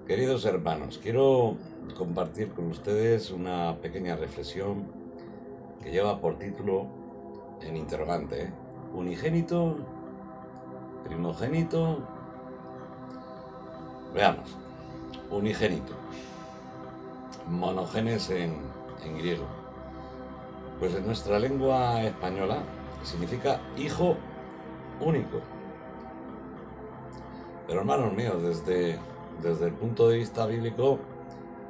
Queridos hermanos, quiero compartir con ustedes una pequeña reflexión que lleva por título en interrogante, unigénito, primogénito. Veamos, unigénito, monogenes en griego. Pues en nuestra lengua española significa hijo único. Pero hermanos míos, desde el punto de vista bíblico,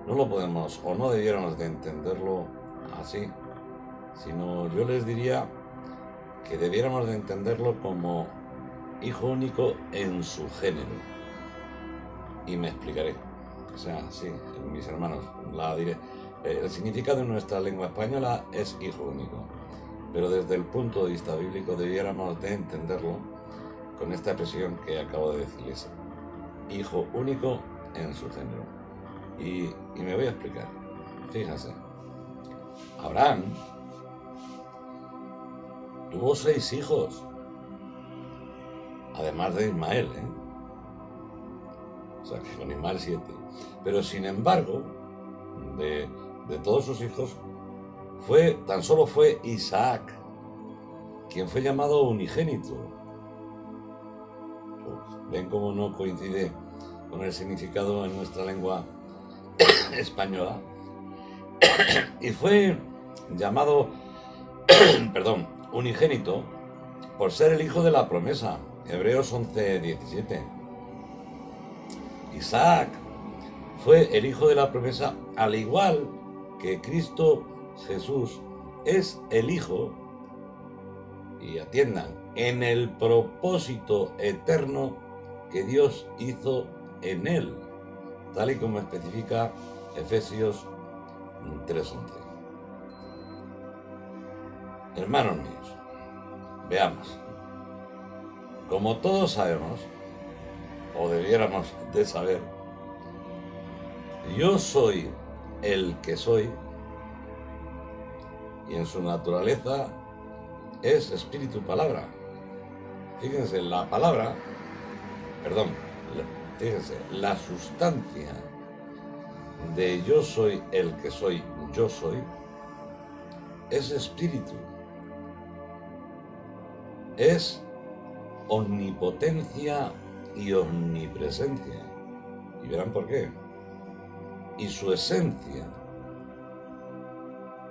no lo podemos o no debiéramos de entenderlo así, sino yo les diría que debiéramos de entenderlo como hijo único en su género. Y me explicaré. O sea, sí, mis hermanos, la diré. El significado en nuestra lengua española es hijo único, pero desde el punto de vista bíblico debiéramos de entenderlo con esta expresión que acabo de decirles: hijo único en su género. Y me voy a explicar. Fíjense, Abraham tuvo 6 hijos, además de Ismael, O sea, que con Ismael 7. Pero sin embargo, de todos sus hijos, tan solo fue Isaac quien fue llamado unigénito. Ven cómo no coincide con el significado en nuestra lengua española. Y fue llamado unigénito por ser el hijo de la promesa. Hebreos 11:17. Isaac fue el hijo de la promesa, al igual que Cristo Jesús es el hijo, y atiendan, en el propósito eterno que Dios hizo en él, tal y como especifica Efesios 3:11. Hermanos míos, veamos. Como todos sabemos, o debiéramos de saber, yo soy el que soy, y en su naturaleza es espíritu palabra. Fíjense, la sustancia de yo soy el que soy, yo soy, es espíritu, es omnipotencia y omnipresencia. Y verán por qué. Y su esencia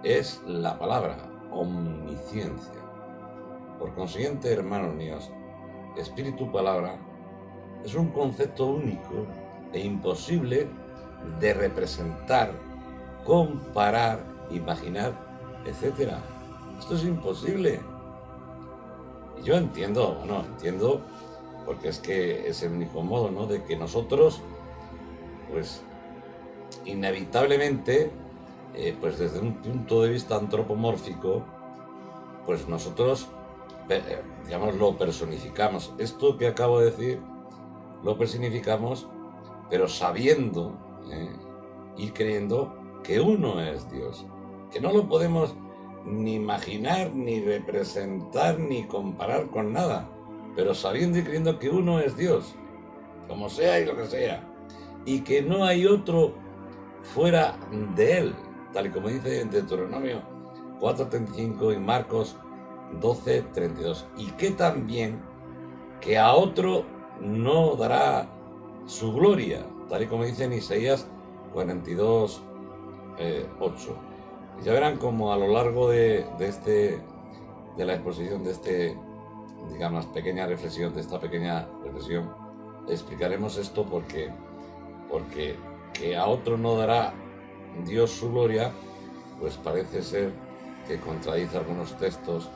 es la palabra, omnisciencia. Por consiguiente, hermanos míos, espíritu palabra es un concepto único e imposible de representar, comparar, imaginar, etc. Esto es imposible. Y yo entiendo, porque es que es el único modo, ¿no?, de que nosotros, pues, inevitablemente, pues desde un punto de vista antropomórfico, pues nosotros, digamos, lo personificamos. Esto que acabo de decir, lo personificamos, pero sabiendo y creyendo que uno es Dios, que no lo podemos ni imaginar, ni representar, ni comparar con nada, pero sabiendo y creyendo que uno es Dios, como sea y lo que sea, y que no hay otro fuera de él, tal y como dice en Deuteronomio 4:35 y Marcos 12:32, y que también que a otro no dará su gloria, tal y como dice en Isaías 42:8. Y ya verán como a lo largo de la exposición de digamos, pequeña reflexión, explicaremos esto porque que a otro no dará Dios su gloria, pues parece ser que contradice algunos textos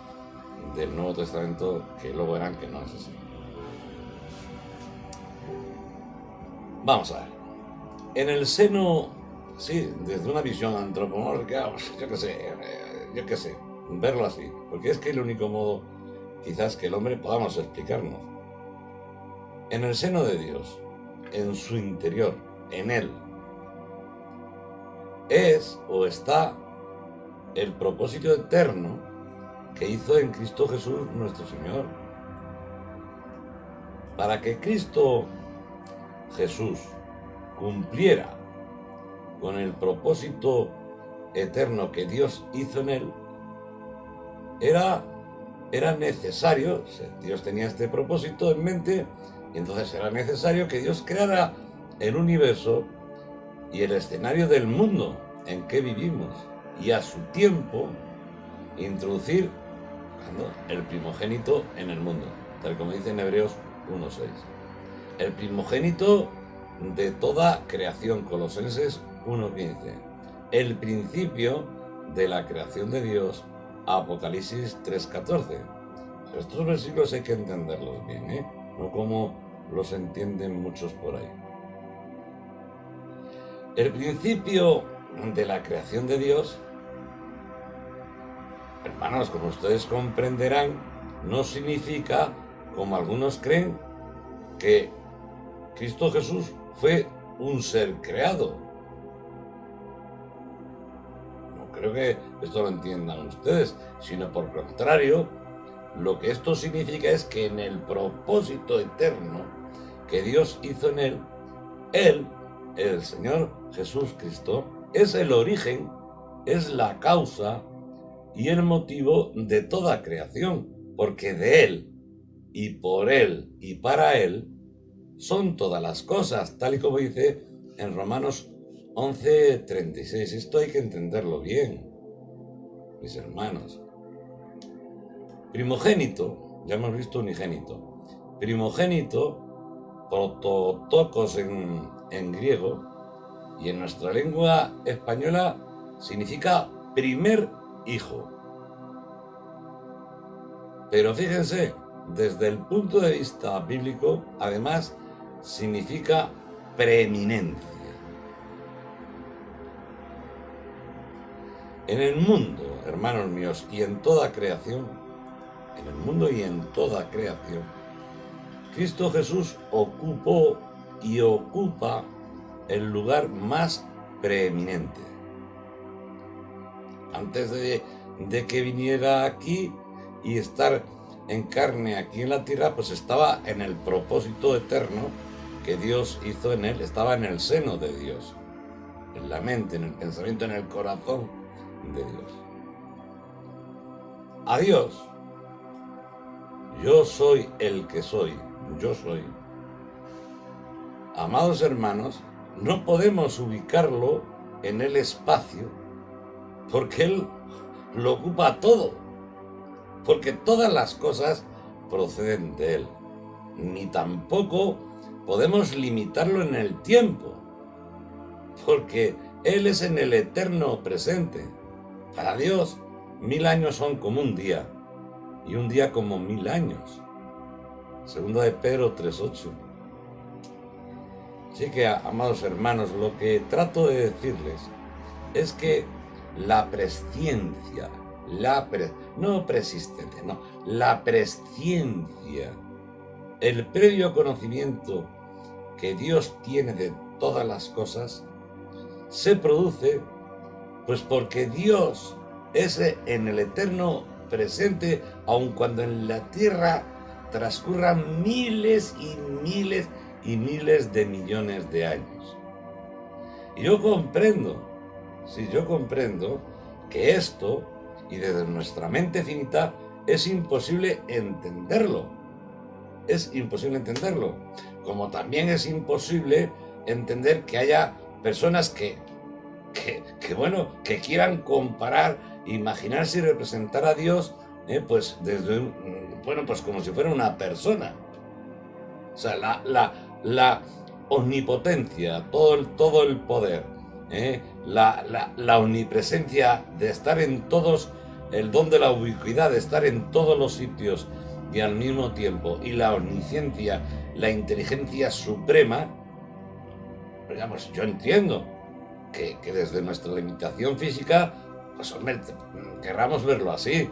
del Nuevo Testamento que luego verán que no es así. Vamos a ver. En el seno, sí, desde una visión antropomórfica, yo qué sé, verlo así, porque es que es el único modo, quizás, que el hombre podamos explicarnos. En el seno de Dios, en su interior, en él, es o está el propósito eterno que hizo en Cristo Jesús nuestro Señor. Para que Cristo Jesús cumpliera con el propósito eterno que Dios hizo en él, era necesario, o sea, Dios tenía este propósito en mente, y entonces era necesario que Dios creara el universo y el escenario del mundo en que vivimos, y a su tiempo introducir el primogénito en el mundo, tal como dice en Hebreos 1:6. El primogénito de toda creación, Colosenses 1:15. El principio de la creación de Dios, Apocalipsis 3:14. Estos versículos hay que entenderlos bien, no como los entienden muchos por ahí. El principio de la creación de Dios, hermanos, como ustedes comprenderán, no significa, como algunos creen, que Cristo Jesús fue un ser creado. No creo que esto lo entiendan ustedes, sino por contrario, lo que esto significa es que en el propósito eterno que Dios hizo en él, el Señor Jesús Cristo, es el origen, es la causa y el motivo de toda creación, porque de Él y por Él y para Él son todas las cosas, tal y como dice en Romanos 11:36. Esto hay que entenderlo bien, mis hermanos. Primogénito, ya hemos visto unigénito. Primogénito, prototokos en griego, y en nuestra lengua española significa primer hijo. Pero fíjense, desde el punto de vista bíblico, además, significa preeminencia. En el mundo, hermanos míos, y en toda creación, en el mundo y en toda creación, Cristo Jesús ocupó y ocupa el lugar más preeminente. Antes de que viniera aquí y estar en carne aquí en la tierra, pues estaba en el propósito eterno que Dios hizo en él, estaba en el seno de Dios, en la mente, en el pensamiento, en el corazón de Dios. A Dios, yo soy el que soy, yo soy. Amados hermanos, no podemos ubicarlo en el espacio porque Él lo ocupa todo, porque todas las cosas proceden de Él. Ni tampoco podemos limitarlo en el tiempo, porque Él es en el eterno presente. Para Dios, 1000 años son como un día, y un día como 1000 años. Segunda de Pedro 3:8. Así que, amados hermanos, lo que trato de decirles es que la presciencia, no persistencia, no, la presciencia, el previo conocimiento que Dios tiene de todas las cosas, se produce pues porque Dios es en el eterno presente, aun cuando en la tierra transcurran miles y miles y miles de millones de años. Y yo comprendo que esto, y desde nuestra mente finita, es imposible entenderlo. Es imposible entenderlo. Como también es imposible entender que haya personas que quieran comparar, imaginarse y representar a Dios, pues desde pues como si fuera una persona. O sea, la omnipotencia, todo el poder, la omnipresencia de estar en todos, el don de la ubicuidad, de estar en todos los sitios y al mismo tiempo, y la omnisciencia, la inteligencia suprema. Digamos, yo entiendo que desde nuestra limitación física, pues hombre, querramos verlo así,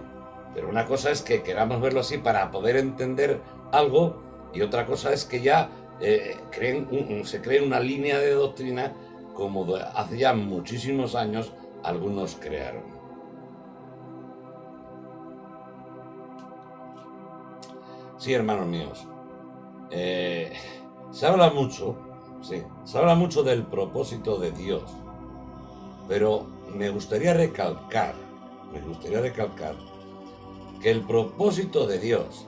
pero una cosa es que queramos verlo así para poder entender algo, y otra cosa es que ya se cree una línea de doctrina como hace ya muchísimos años algunos crearon. Sí, hermanos míos, se habla mucho Sí, se habla mucho del propósito de Dios, pero me gustaría recalcar que el propósito de Dios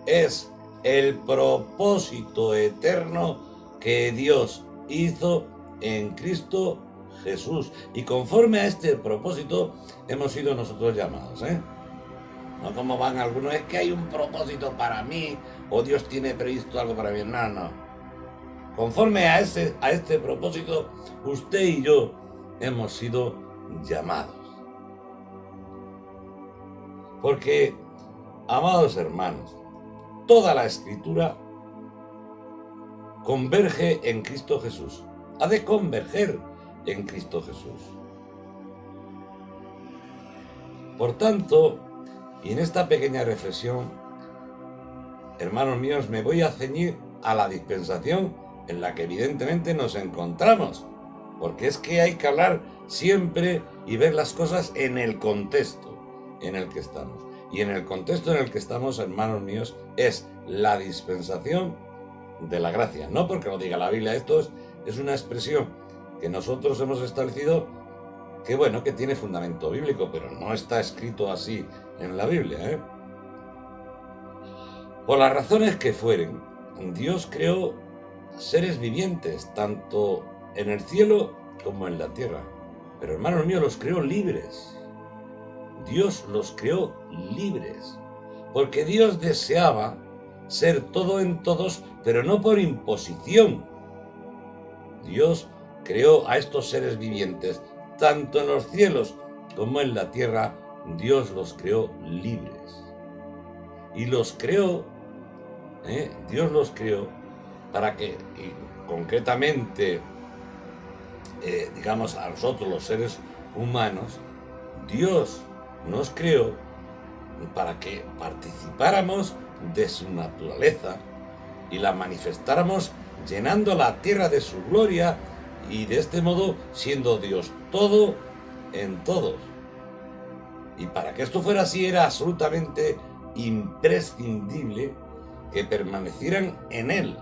es el propósito eterno que Dios hizo en Cristo Jesús. Y conforme a este propósito hemos sido nosotros llamados, ¿eh? No como van algunos, es que hay un propósito para mí, o Dios tiene previsto algo para mí. No, no. Conforme a este propósito, usted y yo hemos sido llamados. Porque, amados hermanos, toda la Escritura converge en Cristo Jesús. Ha de converger en Cristo Jesús. Por tanto, y en esta pequeña reflexión, hermanos míos, me voy a ceñir a la dispensación en la que evidentemente nos encontramos, porque es que hay que hablar siempre y ver las cosas en el contexto en el que estamos. Y en el contexto en el que estamos, hermanos míos, es la dispensación de la gracia. No porque lo diga la Biblia, esto es una expresión que nosotros hemos establecido que, bueno, que tiene fundamento bíblico, pero no está escrito así en la Biblia, ¿eh? Por las razones que fueren, Dios creó seres vivientes, tanto en el cielo como en la tierra. Pero, hermanos míos, los creó libres. Dios los creó libres, porque Dios deseaba ser todo en todos, pero no por imposición. Dios creó a estos seres vivientes, tanto en los cielos como en la tierra. Dios los creó libres. Y los creó, Dios los creó para que, y concretamente, digamos, a nosotros los seres humanos, Dios nos creó para que participáramos de su naturaleza y la manifestáramos llenando la tierra de su gloria y de este modo siendo Dios todo en todos. Y para que esto fuera así era absolutamente imprescindible que permanecieran en Él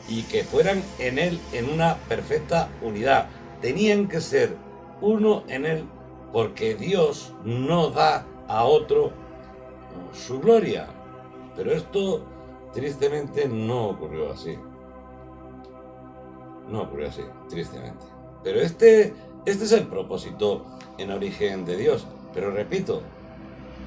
y que fueran en Él en una perfecta unidad. Tenían que ser uno en Él, porque Dios no da a otro su gloria. Pero esto tristemente no ocurrió así. No ocurrió así, tristemente. Pero este es el propósito en origen de Dios. Pero repito,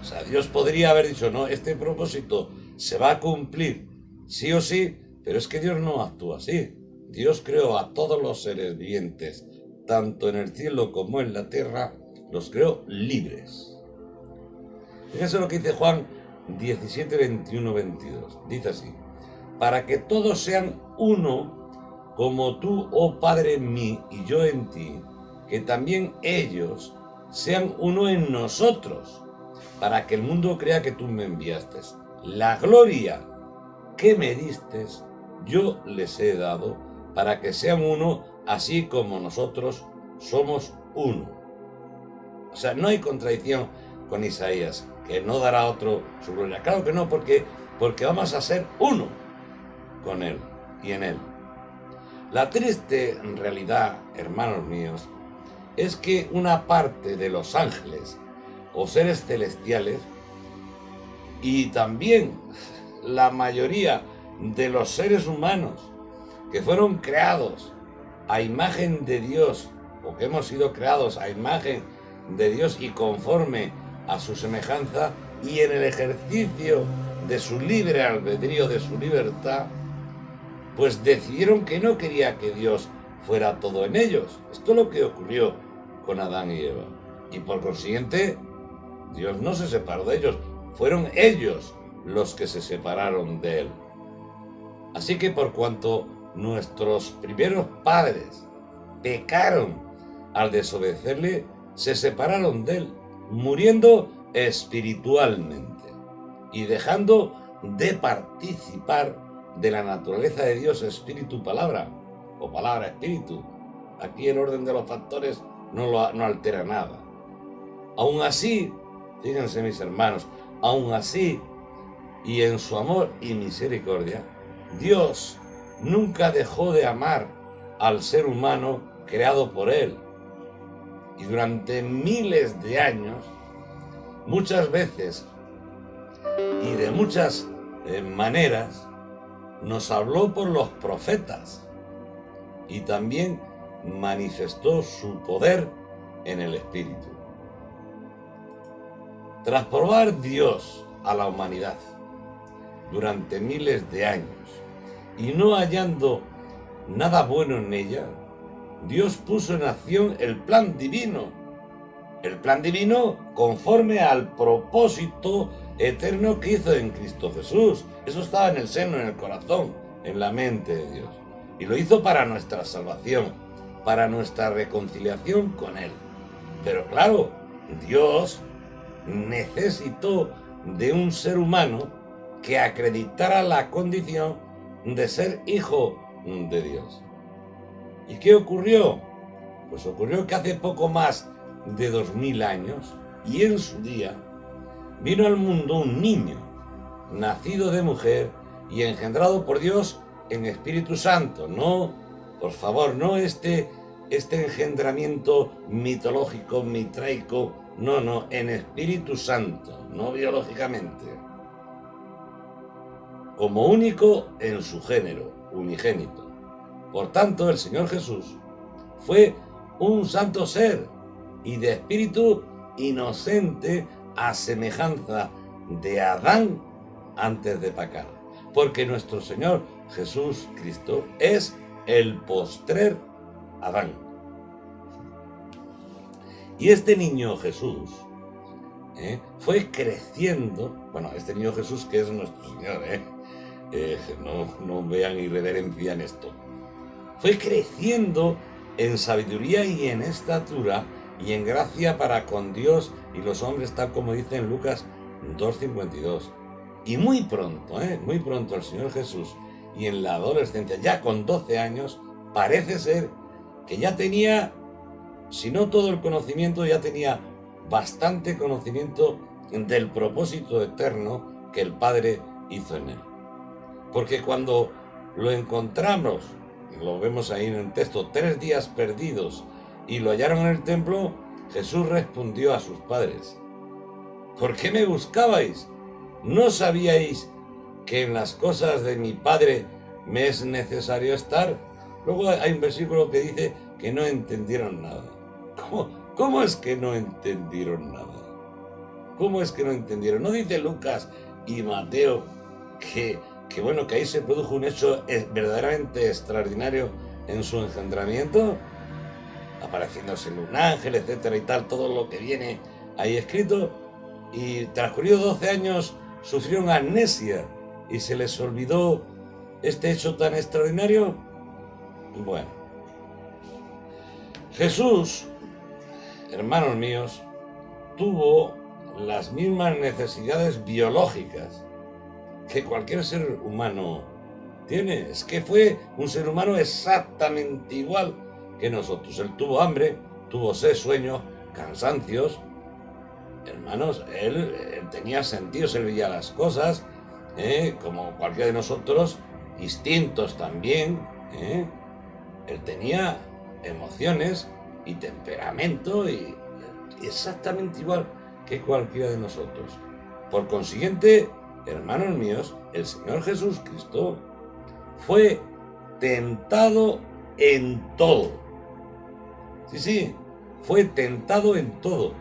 o sea, Dios podría haber dicho, no, este propósito se va a cumplir sí o sí, pero es que Dios no actúa así. Dios creó a todos los seres vivientes, tanto en el cielo como en la tierra, los creó libres. Fíjense lo que dice Juan 17, 21, 22. Dice así: para que todos sean uno, como tú, oh Padre, en mí y yo en ti, que también ellos sean uno en nosotros, para que el mundo crea que tú me enviaste. La gloria que me diste, yo les he dado, para que sean uno, así como nosotros somos uno. O sea, no hay contradicción con Isaías, que no dará a otro su gloria. Claro que no, porque vamos a ser uno con Él y en Él. La triste realidad, hermanos míos, es que una parte de los ángeles o seres celestiales y también la mayoría de los seres humanos que fueron creados a imagen de Dios, o que hemos sido creados a imagen de Dios y conforme a su semejanza, y en el ejercicio de su libre albedrío, de su libertad, pues decidieron que no quería que Dios fuera todo en ellos. Esto es lo que ocurrió con Adán y Eva. Y por consiguiente, Dios no se separó de ellos, fueron ellos los que se separaron de Él. Así que por cuanto nuestros primeros padres pecaron al desobedecerle, se separaron de Él, muriendo espiritualmente y dejando de participar de la naturaleza de Dios, espíritu, palabra, o palabra, espíritu. Aquí el orden de los factores no altera nada. Aún así, fíjense mis hermanos, aún así, y en su amor y misericordia, Dios nunca dejó de amar al ser humano creado por él. Y durante miles de años, muchas veces y de muchas maneras, nos habló por los profetas y también manifestó su poder en el Espíritu. Tras probar Dios a la humanidad durante miles de años y no hallando nada bueno en ella, Dios puso en acción el plan divino conforme al propósito eterno que hizo en Cristo Jesús. Eso estaba en el seno, en el corazón, en la mente de Dios. Y lo hizo para nuestra salvación, para nuestra reconciliación con Él. Pero claro, Dios necesitó de un ser humano que acreditara la condición de ser hijo de Dios. ¿Y qué ocurrió? Pues ocurrió que hace poco más de 2000 años, y en su día, vino al mundo un niño, nacido de mujer y engendrado por Dios en Espíritu Santo. No, por favor, no este engendramiento mitológico, mitraico, no, en Espíritu Santo, no biológicamente. Como único en su género, unigénito. Por tanto, el Señor Jesús fue un santo ser y de espíritu inocente a semejanza de Adán antes de pecar. Porque nuestro Señor Jesús Cristo es el postrer Adán. Y este niño Jesús fue creciendo, bueno, este niño Jesús que es nuestro Señor, no vean irreverencia en esto. Fue creciendo en sabiduría y en estatura y en gracia para con Dios y los hombres, tal como dice en Lucas 2:52. Y muy pronto el Señor Jesús, y en la adolescencia, ya con 12 años, parece ser que ya tenía, si no todo el conocimiento, ya tenía bastante conocimiento del propósito eterno que el Padre hizo en él. Porque cuando lo encontramos, lo vemos ahí en el texto, 3 días perdidos, y lo hallaron en el templo, Jesús respondió a sus padres: ¿por qué me buscabais? ¿No sabíais que en las cosas de mi Padre me es necesario estar? Luego hay un versículo que dice que no entendieron nada. ¿Cómo es que no entendieron nada? ¿Cómo es que no entendieron? ¿No dice Lucas y Mateo que ahí se produjo un hecho verdaderamente extraordinario en su engendramiento? Apareciéndosele un ángel, etcétera y tal, todo lo que viene ahí escrito. Y transcurridos 12 años sufrieron amnesia y se les olvidó este hecho tan extraordinario. Bueno, Jesús, hermanos míos, tuvo las mismas necesidades biológicas que cualquier ser humano tiene. Es que fue un ser humano exactamente igual que nosotros. Él tuvo hambre, tuvo sed, sueños, cansancios. Hermanos, él tenía sentidos, él veía las cosas, como cualquiera de nosotros, instintos también. Él tenía emociones y temperamento y exactamente igual que cualquiera de nosotros. Por consiguiente, hermanos míos, el Señor Jesús Cristo fue tentado en todo. Sí, fue tentado en todo.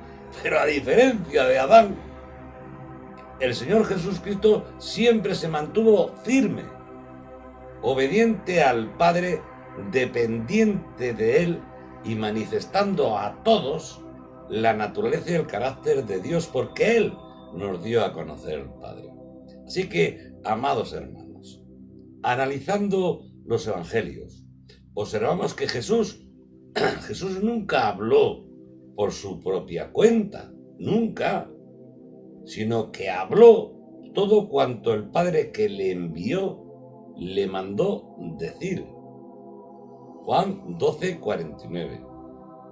Pero a diferencia de Adán, el Señor Jesús Cristo siempre se mantuvo firme, obediente al Padre, dependiente de Él y manifestando a todos la naturaleza y el carácter de Dios, porque Él nos dio a conocer al Padre. Así que, amados hermanos, analizando los evangelios, observamos que Jesús nunca habló por su propia cuenta, nunca, sino que habló todo cuanto el Padre que le envió le mandó decir. Juan 12:49.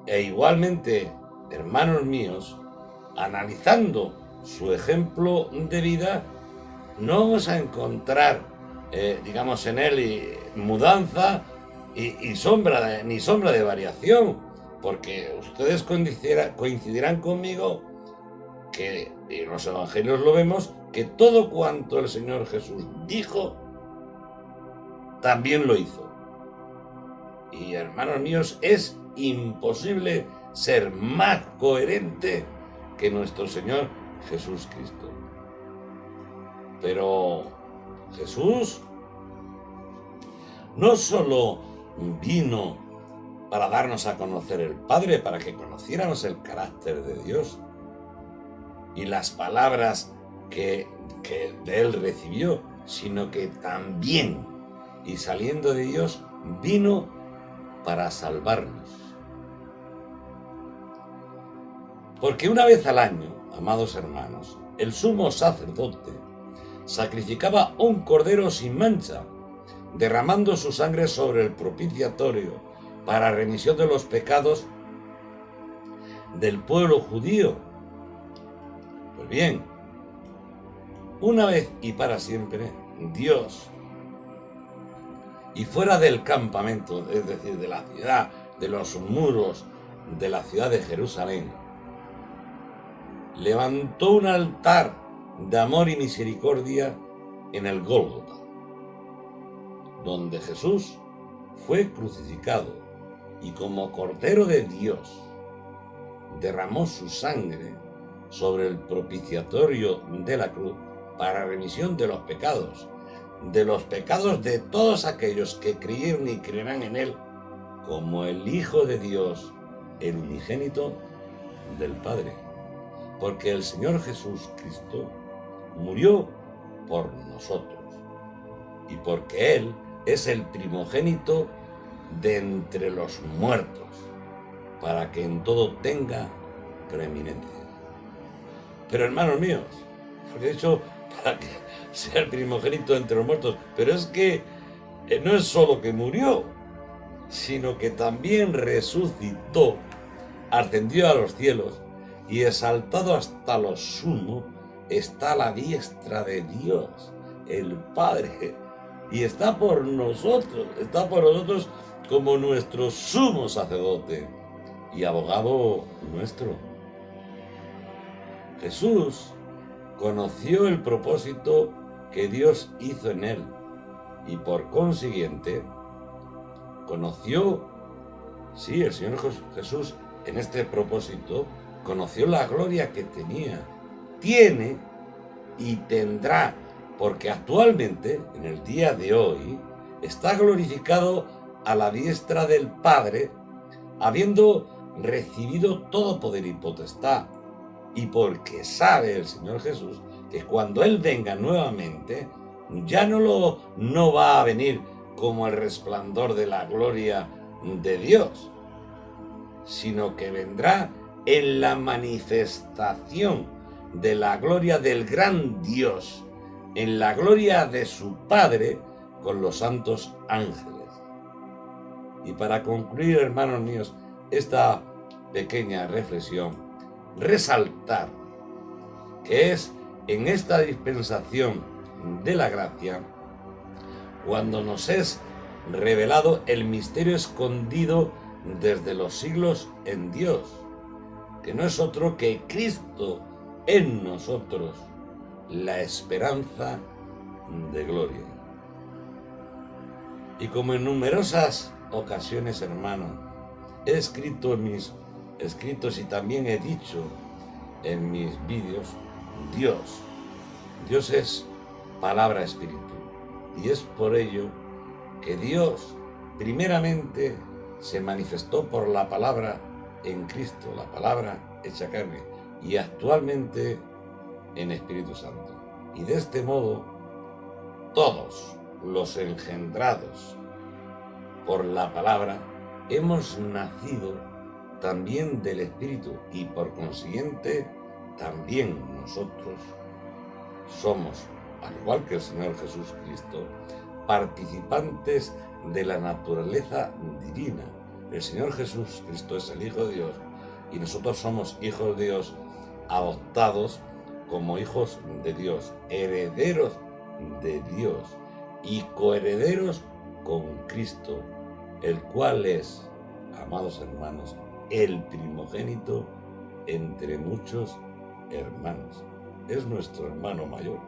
E igualmente, hermanos míos, analizando su ejemplo de vida, no vamos a encontrar, en él mudanza y ni sombra de variación, porque ustedes coincidirán conmigo que en los evangelios lo vemos, que todo cuanto el Señor Jesús dijo, también lo hizo. Y hermanos míos, es imposible ser más coherente que nuestro Señor Jesús Cristo. Pero Jesús no solo vino para darnos a conocer el Padre, para que conociéramos el carácter de Dios y las palabras que de Él recibió, sino que también, y saliendo de Dios, vino para salvarnos. Porque una vez al año, amados hermanos, el sumo sacerdote sacrificaba un cordero sin mancha, derramando su sangre sobre el propiciatorio para remisión de los pecados del pueblo judío. Pues bien, una vez y para siempre, Dios, y fuera del campamento, es decir, de la ciudad, de los muros de la ciudad de Jerusalén, levantó un altar de amor y misericordia en el Gólgota, donde Jesús fue crucificado y como Cordero de Dios derramó su sangre sobre el propiciatorio de la cruz para remisión de los pecados de todos aquellos que creyeron y creerán en Él como el Hijo de Dios, el unigénito del Padre. Porque el Señor Jesús Cristo murió por nosotros y porque Él es el primogénito de entre los muertos, para que en todo tenga preeminencia. Pero hermanos míos, porque he dicho para que sea el primogénito entre los muertos, pero es que no es solo que murió, sino que también resucitó, ascendió a los cielos y exaltado hasta lo sumo está a la diestra de Dios, el Padre, y está por nosotros como nuestro sumo sacerdote y abogado nuestro. Jesús conoció el propósito que Dios hizo en él y por consiguiente conoció, sí, el Señor Jesús en este propósito conoció la gloria que tenía, tiene y tendrá, porque actualmente, en el día de hoy, está glorificado a la diestra del Padre, habiendo recibido todo poder y potestad, y porque sabe el Señor Jesús que cuando Él venga nuevamente, ya no va a venir como el resplandor de la gloria de Dios, sino que vendrá en la manifestación de la gloria del gran Dios, en la gloria de su Padre con los santos ángeles. Y para concluir, hermanos míos, esta pequeña reflexión, resaltar que es en esta dispensación de la gracia cuando nos es revelado el misterio escondido desde los siglos en Dios, que no es otro que Cristo en nosotros, la esperanza de gloria. Y como en numerosas ocasiones, hermano, he escrito en mis escritos y también he dicho en mis vídeos, Dios es palabra espíritu, y es por ello que Dios primeramente se manifestó por la palabra en Cristo, la palabra hecha carne, y actualmente en Espíritu Santo. Y de este modo, todos los engendrados por la palabra hemos nacido también del Espíritu, y por consiguiente también nosotros somos, al igual que el Señor Jesús Cristo, participantes de la naturaleza divina. El Señor Jesús Cristo es el Hijo de Dios y nosotros somos hijos de Dios, adoptados como hijos de Dios, herederos de Dios y coherederos con Cristo, el cual es, amados hermanos, el primogénito entre muchos hermanos. Es nuestro hermano mayor.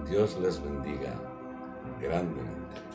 Dios les bendiga grandemente.